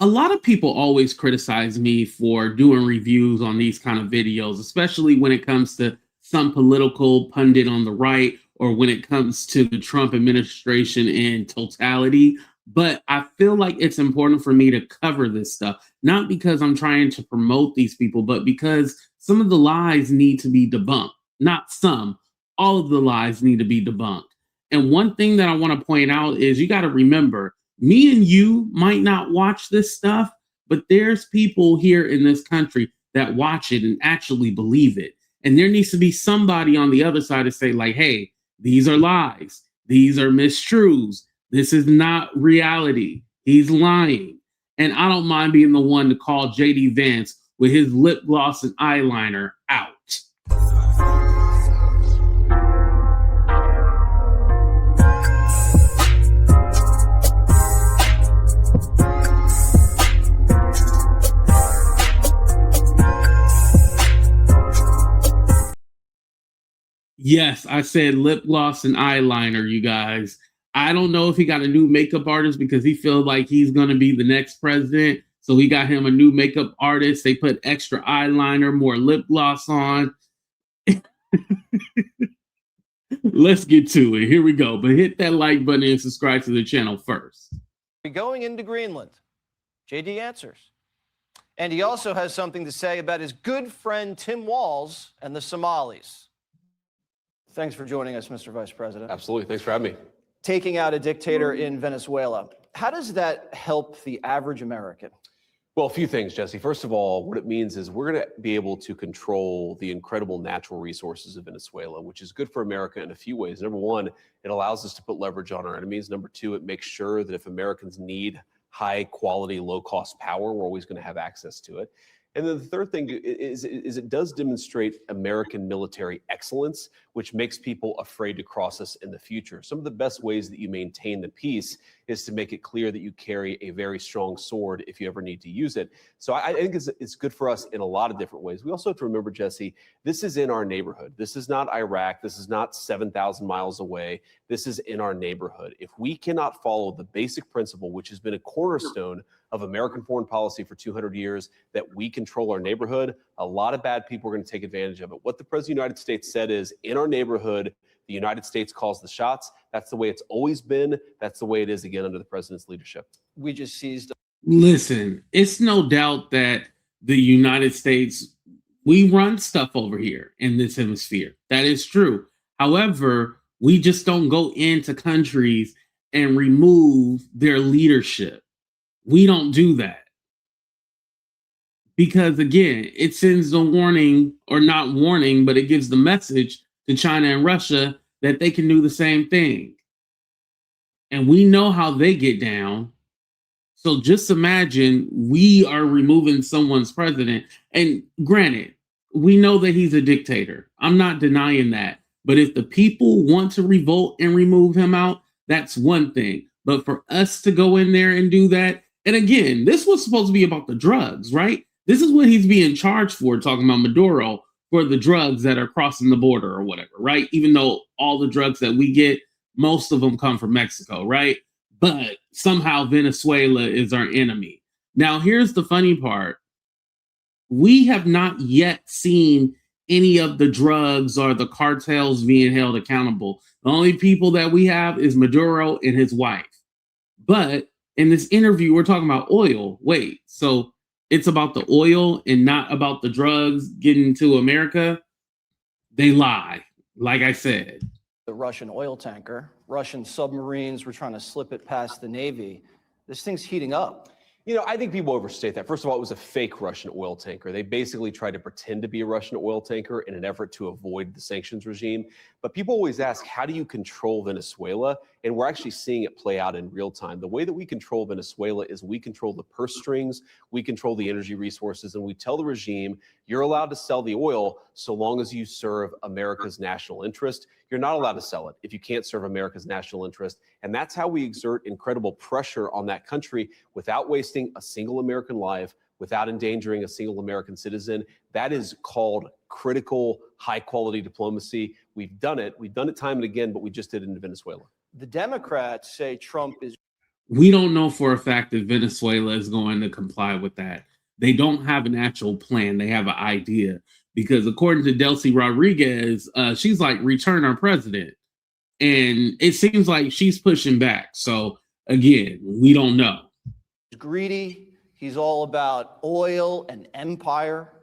A lot of people always criticize me for doing reviews on these kind of videos, especially when it comes to some political pundit on the right or when it comes to the Trump administration in totality. But I feel like it's important for me to cover this stuff, not because I'm trying to promote these people, but because some of the lies need to be debunked. Not some, all of the lies need to be debunked. And one thing that I want to point out is you got to remember me and you might not watch this stuff, but there's people here in this country that watch it and actually believe it. And there needs to be somebody on the other side to say, like, hey, these are lies. These are mistruths. This is not reality. He's lying. And I don't mind being the one to call JD Vance with his lip gloss and eyeliner out. Yes, I said lip gloss and eyeliner, you guys. I don't know if he got a new makeup artist because he feels like he's going to be the next president. So he got him a new makeup artist. They put extra eyeliner, more lip gloss on. Let's get to it. Here we go. But hit that like button and subscribe to the channel first. Going into Greenland, JD answers. And he also has something to say about his good friend Tim Walz and the Somalis. Thanks for joining us, Mr. Vice President. Absolutely. Thanks for having me. Taking out a dictator in Venezuela. How does that help the average American? Well, a few things, Jesse. First of all, what it means is we're going to be able to control the incredible natural resources of Venezuela, which is good for America in a few ways. Number one, it allows us to put leverage on our enemies. Number two, it makes sure that if Americans need high quality, low cost power, we're always going to have access to it. And then the third thing is it does demonstrate American military excellence, which makes people afraid to cross us in the future. Some of the best ways that you maintain the peace is to make it clear that you carry a very strong sword if you ever need to use it. So I think it's good for us in a lot of different ways. We also have to remember, Jesse, this is in our neighborhood. This is not Iraq. This is not 7,000 miles away. This is in our neighborhood. If we cannot follow the basic principle, which has been a cornerstone of American foreign policy for 200 years, that we control our neighborhood, a lot of bad people are going to take advantage of it. What the President of the United States said is, in our neighborhood, the United States calls the shots. That's the way it's always been. That's the way it is again under the president's leadership. We just seized. Listen, it's no doubt that the United States, we run stuff over here in this hemisphere. That is true. However, we just don't go into countries and remove their leadership. We don't do that. Because again, it sends the warning, or not warning, but it gives the message to China and Russia that they can do the same thing. And we know how they get down. So just imagine we are removing someone's president. And granted, we know that he's a dictator. I'm not denying that. But if the people want to revolt and remove him out, that's one thing. But for us to go in there and do that, and again, this was supposed to be about the drugs, right? This is what he's being charged for, talking about Maduro, for the drugs that are crossing the border or whatever, right? Even though all the drugs that we get, most of them come from Mexico, right? But somehow Venezuela is our enemy. Now, here's the funny part. We have not yet seen any of the drugs or the cartels being held accountable. The only people that we have is Maduro and his wife. But in this interview, we're talking about oil. Wait, so it's about the oil and not about the drugs getting to America? They lie, like I said. The Russian oil tanker, Russian submarines were trying to slip it past the Navy. This thing's heating up. You know, I think people overstate that. First of all, it was a fake Russian oil tanker. They basically tried to pretend to be a Russian oil tanker in an effort to avoid the sanctions regime. But people always ask, how do you control Venezuela? And we're actually seeing it play out in real time. The way that we control Venezuela is we control the purse strings, we control the energy resources, and we tell the regime, you're allowed to sell the oil so long as you serve America's national interest. You're not allowed to sell it if you can't serve America's national interest. And that's how we exert incredible pressure on that country without wasting a single American life, without endangering a single American citizen. That is called critical, high-quality diplomacy. We've done it. We've done it time and again, but we just did it in Venezuela. The Democrats say Trump is... We don't know for a fact that Venezuela is going to comply with that. They don't have an actual plan. They have an idea because according to Delcy Rodriguez, she's like, return our president. And it seems like she's pushing back. So again, we don't know. He's greedy. He's all about oil and empire.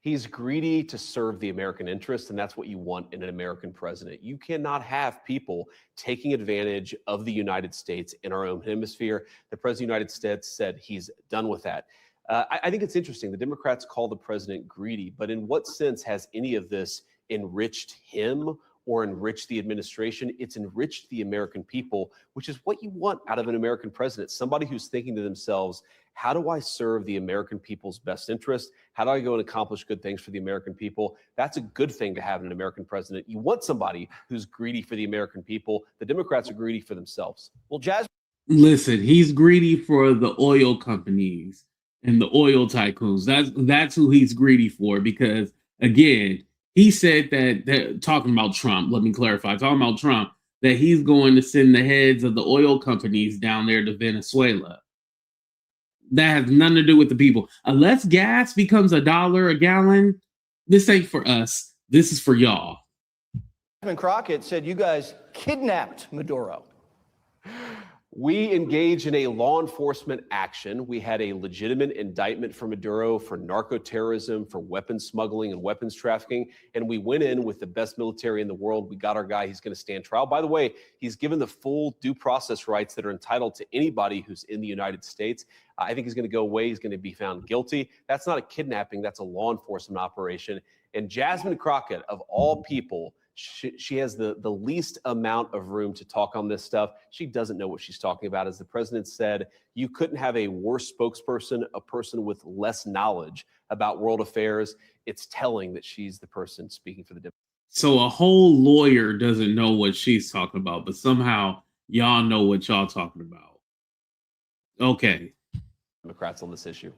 He's greedy to serve the American interest, and that's what you want in an American president. You cannot have people taking advantage of the United States in our own hemisphere. The president of the United States said he's done with that. I think it's interesting. The Democrats call the president greedy, but in what sense has any of this enriched him or enriched the administration? It's enriched the American people, which is what you want out of an American president. Somebody who's thinking to themselves, how do I serve the American people's best interest? How do I go and accomplish good things for the American people? That's a good thing to have in an American president. You want somebody who's greedy for the American people. The Democrats are greedy for themselves. Well, Jasmine. Listen, he's greedy for the oil companies and the oil tycoons. That's who he's greedy for because, again, he said that talking about Trump, let me clarify, talking about Trump, that he's going to send the heads of the oil companies down there to Venezuela. That has nothing to do with the people. Unless gas becomes $1 a gallon, this ain't for us. This is for y'all. Crockett said you guys kidnapped Maduro. We engaged in a law enforcement action. We had a legitimate indictment for Maduro for narco-terrorism, for weapons smuggling and weapons trafficking. And we went in with the best military in the world. We got our guy. He's going to stand trial. By the way, he's given the full due process rights that are entitled to anybody who's in the United States. I think he's going to go away. He's going to be found guilty. That's not a kidnapping. That's a law enforcement operation. And Jasmine Crockett, of all people, she has the least amount of room to talk on this stuff. She doesn't know what she's talking about. As the president said, you couldn't have a worse spokesperson, a person with less knowledge about world affairs. It's telling that she's the person speaking for the Democrats. So a whole lawyer doesn't know what she's talking about, but somehow y'all know what y'all talking about. Okay. Democrats on this issue.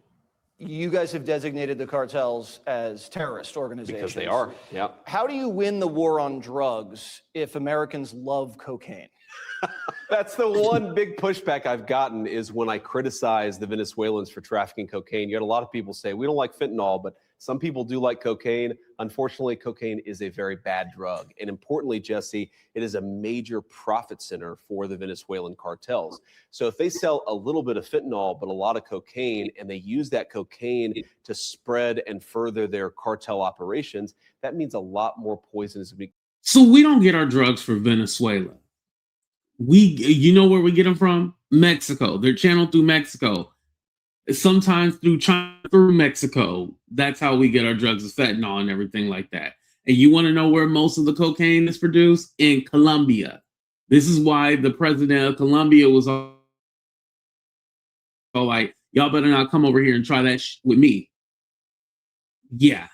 You guys have designated the cartels as terrorist organizations. Because they are, yeah. How do you win the war on drugs if Americans love cocaine? That's the one big pushback I've gotten is when I criticize the Venezuelans for trafficking cocaine. You had a lot of people say, we don't like fentanyl, but some people do like cocaine. Unfortunately, cocaine is a very bad drug. And importantly, Jesse, it is a major profit center for the Venezuelan cartels. So if they sell a little bit of fentanyl, but a lot of cocaine, and they use that cocaine to spread and further their cartel operations, that means a lot more poison is being. So we don't get our drugs from Venezuela. You know where we get them from? Mexico. They're channeled through Mexico. Sometimes through China, through Mexico. That's how we get our drugs, is fentanyl and everything like that. And you want to know where most of the cocaine is produced? In Colombia. This is why the president of Colombia was all like, y'all better not come over here and try that with me. Yeah.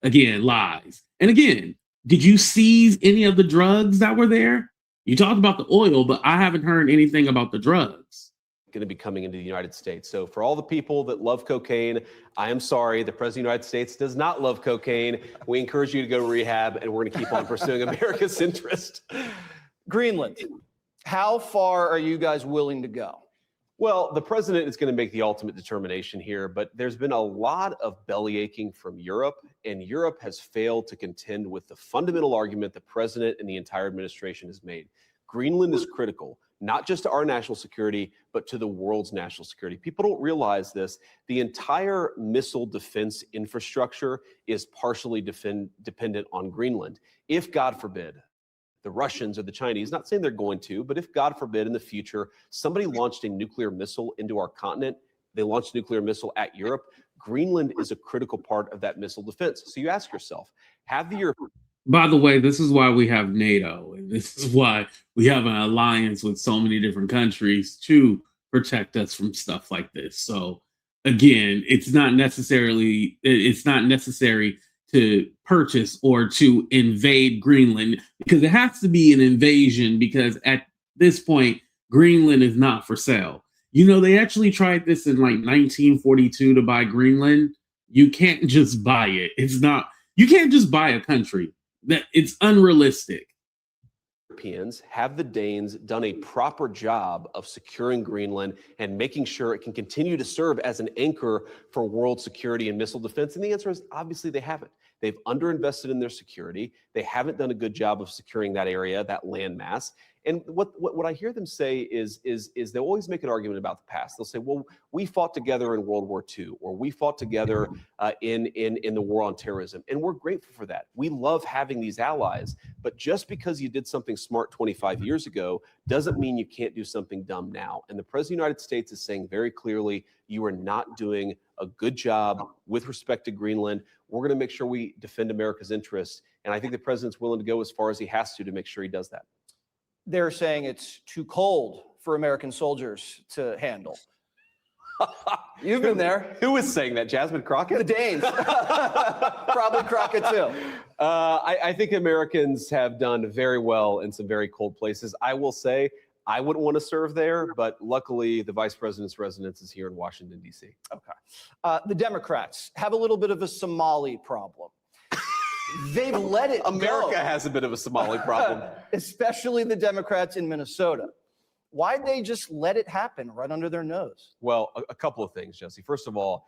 Again, lies. And again, did you seize any of the drugs that were there? You talked about the oil, but I haven't heard anything about the drugs. Going to be coming into the United States. So for all the people that love cocaine, I am sorry, the president of the United States does not love cocaine. We encourage you to go to rehab, and we're going to keep on pursuing America's interest. Greenland, how far are you guys willing to go? Well, the president is going to make the ultimate determination here, but there's been a lot of bellyaching from Europe, and Europe has failed to contend with the fundamental argument the president and the entire administration has made. Greenland is critical, not just to our national security, but to the world's national security. People don't realize this. The entire missile defense infrastructure is partially dependent on Greenland. If, God forbid, the Russians or the Chinese, not saying they're going to, but if, God forbid, in the future, somebody launched a nuclear missile into our continent, they launched a nuclear missile at Europe, Greenland is a critical part of that missile defense. So you ask yourself, have the Europeans... By the way, this is why we have NATO, and this is why we have an alliance with so many different countries to protect us from stuff like this. So again, it's not necessary to purchase or to invade Greenland, because it has to be an invasion, because at this point, Greenland is not for sale. You know, they actually tried this in like 1942 to buy Greenland. You can't just buy it. You can't just buy a country. That it's unrealistic. Europeans, have the Danes done a proper job of securing Greenland and making sure it can continue to serve as an anchor for world security and missile defense? And the answer is obviously they haven't. They've underinvested in their security. They haven't done a good job of securing that area, that landmass. And what I hear them say is they'll always make an argument about the past. They'll say, well, we fought together in World War II, or we fought together in the war on terrorism. And we're grateful for that. We love having these allies. But just because you did something smart 25 years ago doesn't mean you can't do something dumb now. And the President of the United States is saying very clearly, you are not doing a good job with respect to Greenland. We're going to make sure we defend America's interests. And I think the president's willing to go as far as he has to make sure he does that. They're saying it's too cold for American soldiers to handle. You've been there. Who is saying that? Jasmine Crockett? The Danes. Probably Crockett too. I think Americans have done very well in some very cold places. I will say I wouldn't want to serve there, but luckily the vice president's residence is here in Washington, D.C. Okay. The Democrats have a little bit of a Somali problem. They've let it America go. has a bit of a Somali problem. Especially the Democrats in Minnesota. Why'd they just let it happen right under their nose? Well, a couple of things, Jesse. First of all,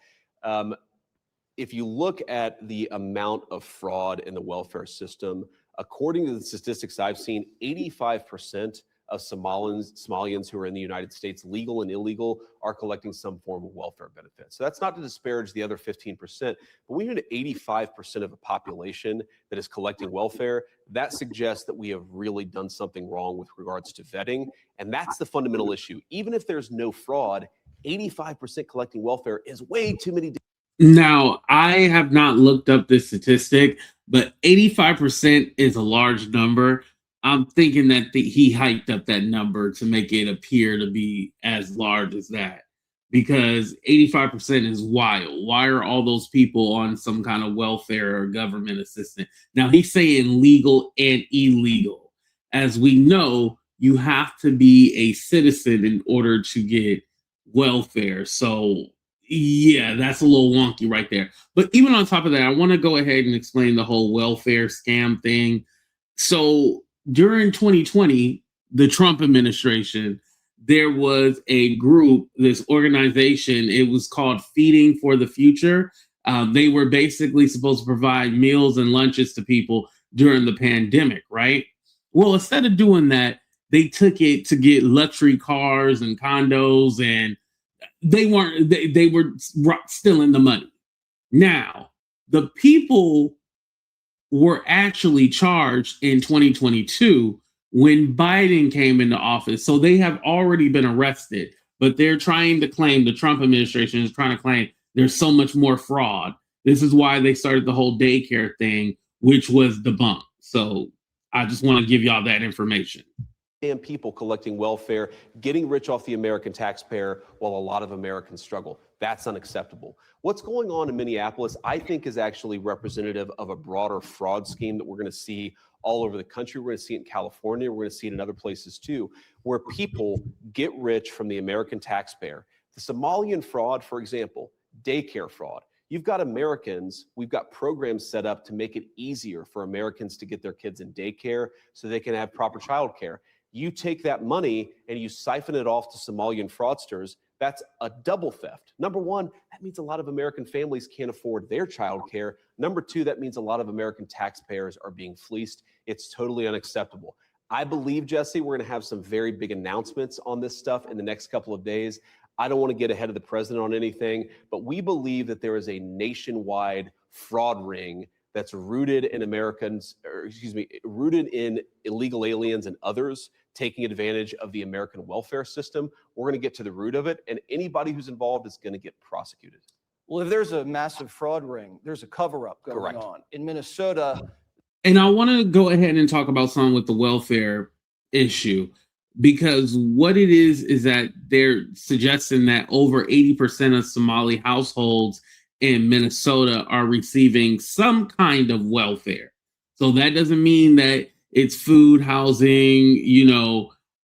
if you look at the amount of fraud in the welfare system, according to the statistics I've seen, 85% of Somalians who are in the United States, legal and illegal, are collecting some form of welfare benefit. So that's not to disparage the other 15%, but when you're at 85% of a population that is collecting welfare, that suggests that we have really done something wrong with regards to vetting. And that's the fundamental issue. Even if there's no fraud, 85% collecting welfare is way too many. Now, I have not looked up this statistic, but 85% is a large number. I'm thinking that he hiked up that number to make it appear to be as large as that, because 85% is wild. Why are all those people on some kind of welfare or government assistance? Now, he's saying legal and illegal. As we know, you have to be a citizen in order to get welfare. So, yeah, that's a little wonky right there. But even on top of that, I want to go ahead and explain the whole welfare scam thing. So, during 2020, the Trump administration, there was a group, this organization, it was called Feeding for the Future. They were basically supposed to provide meals and lunches to people during the pandemic, right? Well, instead of doing that, they took it to get luxury cars and condos, and they were stealing the money. Now, the people were actually charged in 2022 when Biden came into office. So they have already been arrested, but they're trying to claim, the Trump administration is trying to claim there's so much more fraud. This is why they started the whole daycare thing, which was debunked. So I just want to give y'all that information. Damn people collecting welfare, getting rich off the American taxpayer while a lot of Americans struggle. That's unacceptable. What's going on in Minneapolis, I think, is actually representative of a broader fraud scheme that we're going to see all over the country. We're going to see it in California. We're going to see it in other places too, where people get rich from the American taxpayer. The Somalian fraud, for example, daycare fraud. You've got Americans, we've got programs set up to make it easier for Americans to get their kids in daycare so they can have proper childcare. You take that money and you siphon it off to Somalian fraudsters. That's a double theft. Number one, that means a lot of American families can't afford their childcare. Number two, that means a lot of American taxpayers are being fleeced. It's totally unacceptable. I believe, Jesse, we're going to have some very big announcements on this stuff in the next couple of days. I don't want to get ahead of the president on anything, but we believe that there is a nationwide fraud ring that's rooted in rooted in illegal aliens and others taking advantage of the American welfare system. We're going to get to the root of it, and anybody who's involved is going to get prosecuted. Well, if there's a massive fraud ring, there's a cover-up going on. In Minnesota. And I want to go ahead and talk about something with the welfare issue, because what it is that they're suggesting that over 80% of Somali households in Minnesota are receiving some kind of welfare. So that doesn't mean that it's food, housing,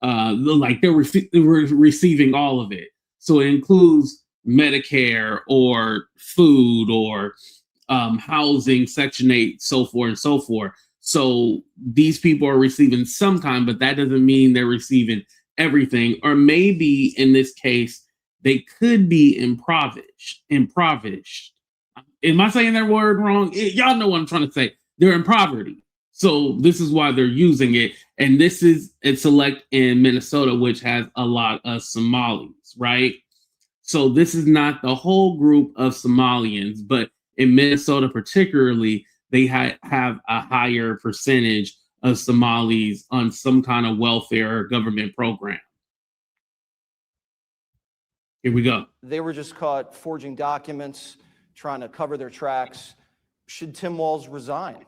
like they're receiving all of it. So it includes Medicare or food or housing, Section 8, so forth and so forth. So these people are receiving some kind, but that doesn't mean they're receiving everything. Or maybe in this case, they could be impoverished. Am I saying that word wrong? Y'all know what I'm trying to say. They're in poverty. So this is why they're using it. And this is a select in Minnesota, which has a lot of Somalis, right? So this is not the whole group of Somalians, but in Minnesota particularly, they have a higher percentage of Somalis on some kind of welfare or government program. Here we go. They were just caught forging documents, trying to cover their tracks. Should Tim Walz resign?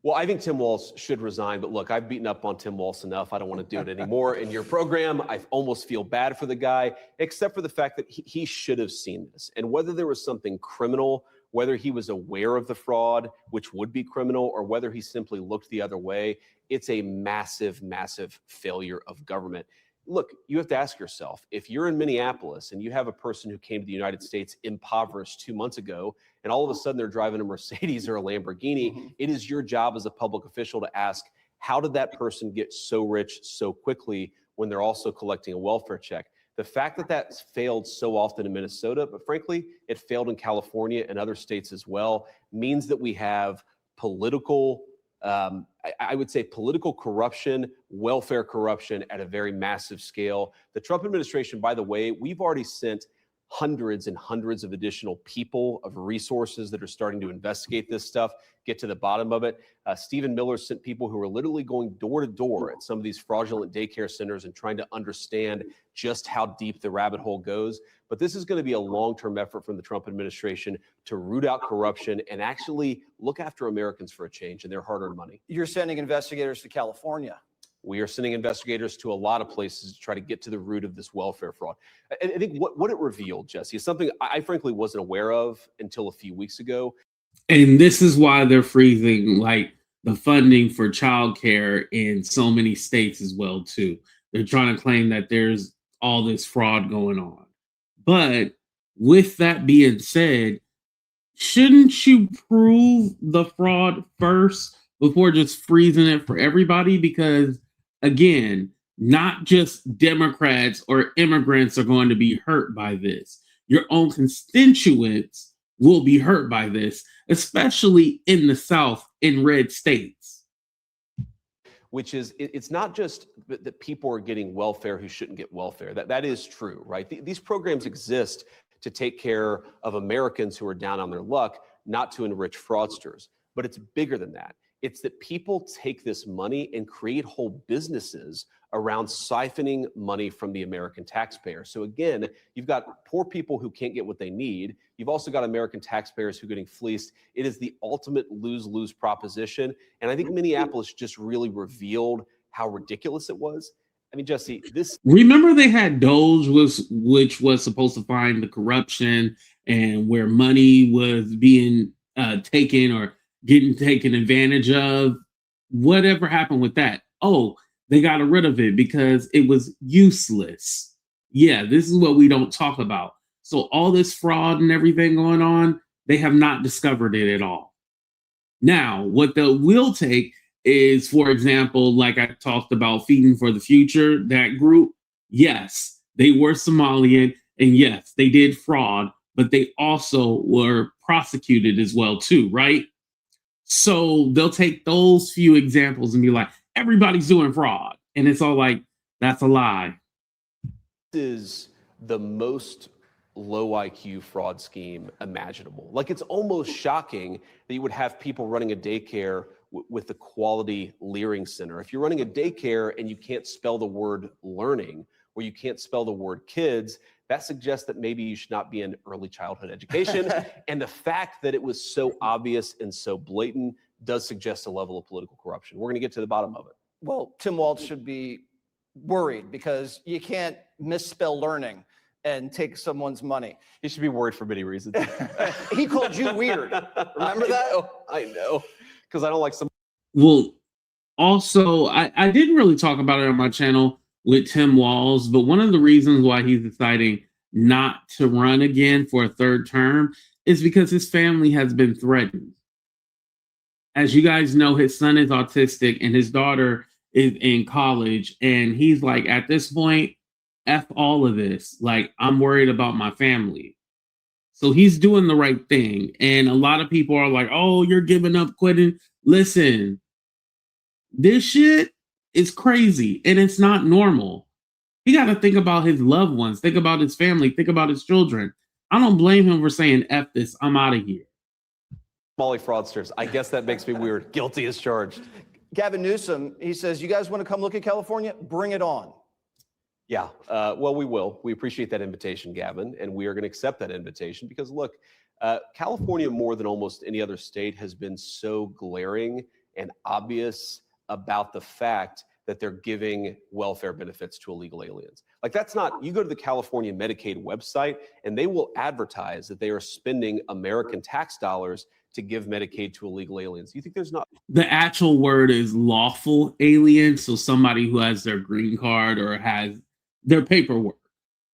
Well, I think Tim Walz should resign, but look, I've beaten up on Tim Walz enough. I don't want to do it anymore in your program. I almost feel bad for the guy, except for the fact that he should have seen this. And whether there was something criminal, whether he was aware of the fraud, which would be criminal, or whether he simply looked the other way, it's a massive, massive failure of government. Look, you have to ask yourself, if you're in Minneapolis and you have a person who came to the United States impoverished 2 months ago, and all of a sudden they're driving a Mercedes or a Lamborghini, it is your job as a public official to ask, how did that person get so rich so quickly when they're also collecting a welfare check? The fact that that's failed so often in Minnesota, but frankly, it failed in California and other states as well, means that we have political I would say political corruption, welfare corruption at a very massive scale. The Trump administration, by the way, we've already sent hundreds and hundreds of additional people, of resources that are starting to investigate this stuff, get to the bottom of it. Stephen Miller sent people who are literally going door to door at some of these fraudulent daycare centers and trying to understand just how deep the rabbit hole goes. But this is going to be a long-term effort from the Trump administration to root out corruption and actually look after Americans for a change and their hard-earned money. You're sending investigators to California. We are sending investigators to a lot of places to try to get to the root of this welfare fraud. I think what it revealed, Jesse, is something I frankly wasn't aware of until a few weeks ago. And this is why they're freezing like the funding for childcare in so many states as well, too. They're trying to claim that there's all this fraud going on. But with that being said, shouldn't you prove the fraud first before just freezing it for everybody? Because again, not just Democrats or immigrants are going to be hurt by this. Your own constituents will be hurt by this, especially in the South, in red states. Which is, it's not just that people are getting welfare who shouldn't get welfare. That is true, right? These programs exist to take care of Americans who are down on their luck, not to enrich fraudsters. But it's bigger than that. It's that people take this money and create whole businesses around siphoning money from the American taxpayer. So again, you've got poor people who can't get what they need. You've also got American taxpayers who are getting fleeced. It is the ultimate lose-lose proposition. And I think Minneapolis just really revealed how ridiculous it was. I mean, Jesse, this... Remember they had Doge, which was supposed to find the corruption and where money was being taken or getting taken advantage of. Whatever happened with that? Oh, they got rid of it because it was useless. Yeah, this is what we don't talk about. So all this fraud and everything going on, they have not discovered it at all. Now, what they will take is, for example, like I talked about Feeding for the Future, that group, yes, they were Somalian, and yes, they did fraud, but they also were prosecuted as well too, right? So they'll take those few examples and be like, everybody's doing fraud. And it's all like, that's a lie. This is the most low IQ fraud scheme imaginable. Like, it's almost shocking that you would have people running a daycare with the quality Leering Center. If you're running a daycare and you can't spell the word learning, or you can't spell the word kids, that suggests that maybe you should not be in early childhood education. And the fact that it was so obvious and so blatant does suggest a level of political corruption. We're going to get to the bottom of it. Well, Tim Walz should be worried because you can't misspell learning and take someone's money. He should be worried for many reasons. He called you weird. Remember that? I know. Because I don't like some. Well, also, I didn't really talk about it on my channel with Tim Walz, but one of the reasons why he's deciding not to run again for a third term is because his family has been threatened. As you guys know, his son is autistic and his daughter is in college. And he's like, at this point, F all of this. Like, I'm worried about my family. So he's doing the right thing. And a lot of people are like, oh, you're giving up, quitting. Listen, this shit is crazy and it's not normal. He got to think about his loved ones, think about his family, think about his children. I don't blame him for saying, F this, I'm out of here. Molly fraudsters. I guess that makes me weird. Guilty as charged. Gavin Newsom, he says, you guys want to come look at California? Bring it on. Yeah, well, we will. We appreciate that invitation, Gavin, and we are going to accept that invitation because, look, California, more than almost any other state, has been so glaring and obvious about the fact that they're giving welfare benefits to illegal aliens. Like, that's not, you go to the California Medicaid website and they will advertise that they are spending American tax dollars to give Medicaid to illegal aliens. You think there's not? The actual word is lawful alien. So somebody who has their green card or has their paperwork.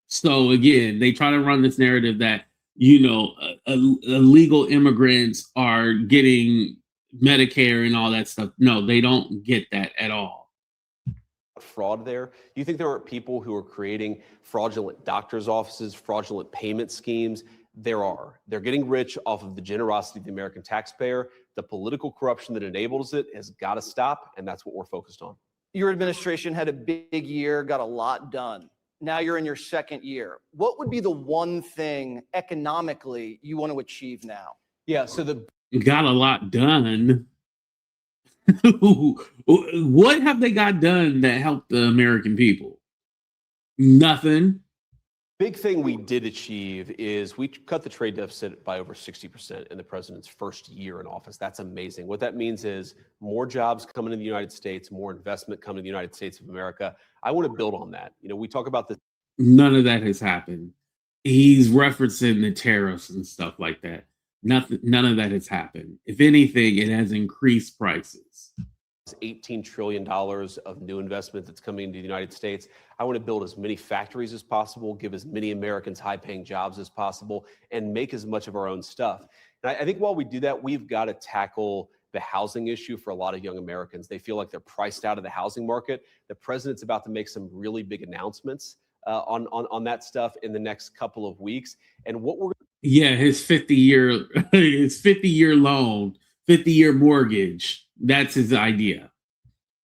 So again, they try to run this narrative that, you know, illegal immigrants are getting Medicare and all that stuff. No, they don't get that at all. Fraud there. Do you think there aren't people who are creating fraudulent doctors' offices, fraudulent payment schemes? There are. They're getting rich off of the generosity of the American taxpayer. The political corruption that enables it has got to stop, and that's what we're focused on. Your administration had a big year, got a lot done. Now you're in your second year. What would be the one thing economically you want to achieve now? Yeah, so got a lot done. What have they got done that helped the American people? Nothing. big thing we did achieve is we cut the trade deficit by over 60% in the president's first year in office. That's amazing. What that means is more jobs coming to the United States, more investment coming to the United States of America. I want to build on that. You know, we talk about this. None of that has happened. He's referencing the tariffs and stuff like that. None of that has happened. If anything, it has increased prices. $18 trillion of new investment that's coming into the United States. I want to build as many factories as possible, give as many Americans high-paying jobs as possible, and make as much of our own stuff. And I think while we do that, we've got to tackle the housing issue for a lot of young Americans. They feel like they're priced out of the housing market. The president's about to make some really big announcements on that stuff in the next couple of weeks. And what we're his 50-year loan, 50-year mortgage. That's his idea.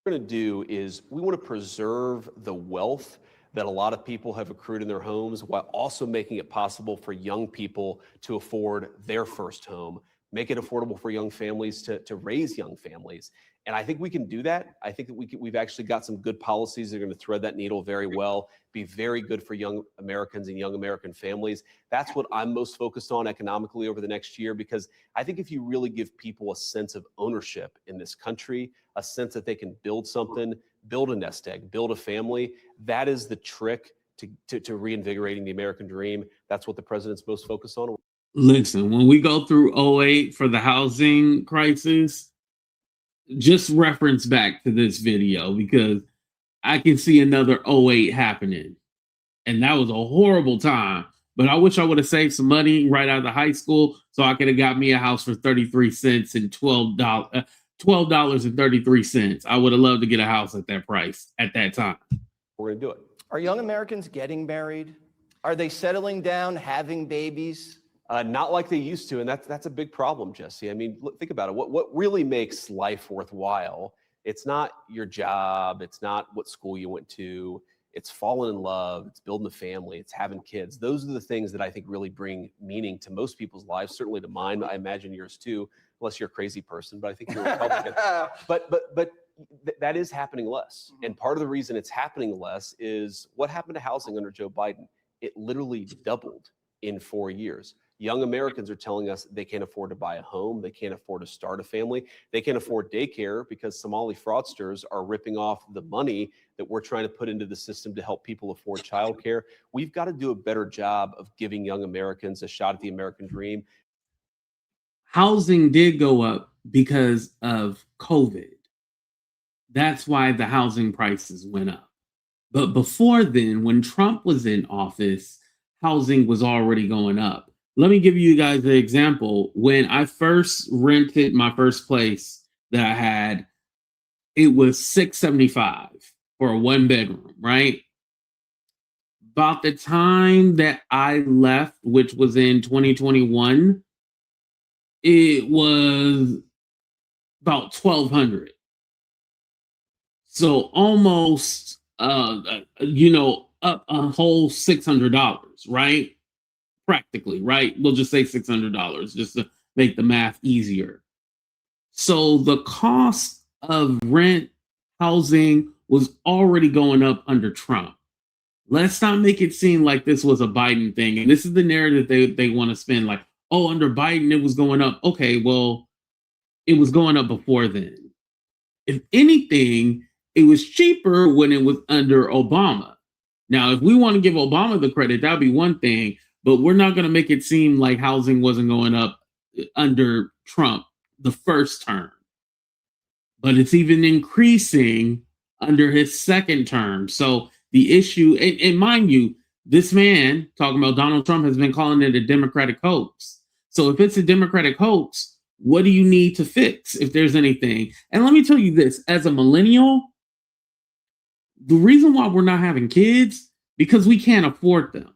What we're going to do is we want to preserve the wealth that a lot of people have accrued in their homes while also making it possible for young people to afford their first home, make it affordable for young families to raise young families. And I think we can do that. I think that we've actually got some good policies that are going to thread that needle very well, be very good for young Americans and young American families. That's what I'm most focused on economically over the next year, because I think if you really give people a sense of ownership in this country, a sense that they can build something, build a nest egg, build a family, that is the trick to reinvigorating the American dream. That's what the president's most focused on. Listen, when we go through 2008 for the housing crisis, just reference back to this video because I can see another 2008 happening. And that was a horrible time. But I wish I would have saved some money right out of high school so I could have got me a house for 33 cents and $12.33. I would have loved to get a house at that price at that time. We're going to do it. Are young Americans getting married? Are they settling down, having babies? Not like they used to, and that's a big problem, Jesse. I mean, think about it. What really makes life worthwhile? It's not your job. It's not what school you went to. It's falling in love. It's building a family. It's having kids. Those are the things that I think really bring meaning to most people's lives. Certainly to mine. I imagine yours too, unless you're a crazy person. But I think you're a Republican. but that is happening less. And part of the reason it's happening less is what happened to housing under Joe Biden. It literally doubled in 4 years. Young Americans are telling us they can't afford to buy a home. They can't afford to start a family. They can't afford daycare because Somali fraudsters are ripping off the money that we're trying to put into the system to help people afford childcare. We've got to do a better job of giving young Americans a shot at the American dream. Housing did go up because of COVID. That's why the housing prices went up. But before then, when Trump was in office, housing was already going up. Let me give you guys an example. When I first rented my first place that I had, it was $675 for a 1-bedroom, right? About the time that I left, which was in 2021, it was about $1,200. So almost, up a whole $600, right? Practically, right? We'll just say $600 just to make the math easier. So the cost of rent, housing was already going up under Trump. Let's not make it seem like this was a Biden thing. And this is the narrative they want to spin, like, oh, under Biden, it was going up. Okay, well, it was going up before then. If anything, it was cheaper when it was under Obama. Now, if we want to give Obama the credit, that'd be one thing, but we're not going to make it seem like housing wasn't going up under Trump the first term. But it's even increasing under his second term. So the issue, and mind you, this man talking about Donald Trump has been calling it a Democratic hoax. So if it's a Democratic hoax, what do you need to fix if there's anything? And let me tell you this, as a millennial, the reason why we're not having kids, because we can't afford them.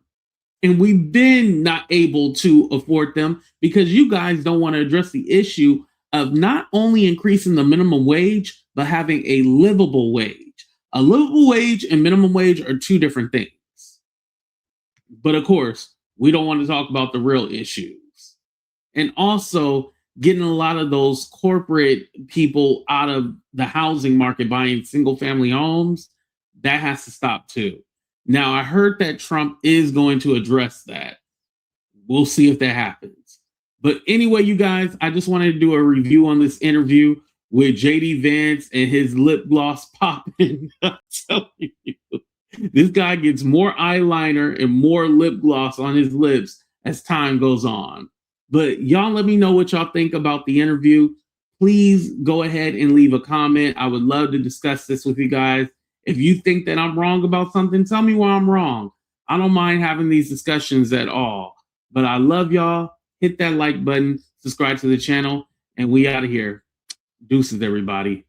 And we've been not able to afford them because you guys don't want to address the issue of not only increasing the minimum wage, but having a livable wage. A livable wage and minimum wage are two different things. But of course, we don't want to talk about the real issues. And also getting a lot of those corporate people out of the housing market buying single family homes, that has to stop too. Now, I heard that Trump is going to address that. We'll see if that happens. But anyway, you guys, I just wanted to do a review on this interview with JD Vance and his lip gloss popping. I'm telling you, this guy gets more eyeliner and more lip gloss on his lips as time goes on. But y'all let me know what y'all think about the interview. Please go ahead and leave a comment. I would love to discuss this with you guys. If you think that I'm wrong about something, tell me why I'm wrong. I don't mind having these discussions at all. But I love y'all. Hit that like button, subscribe to the channel, and we out of here. Deuces, everybody.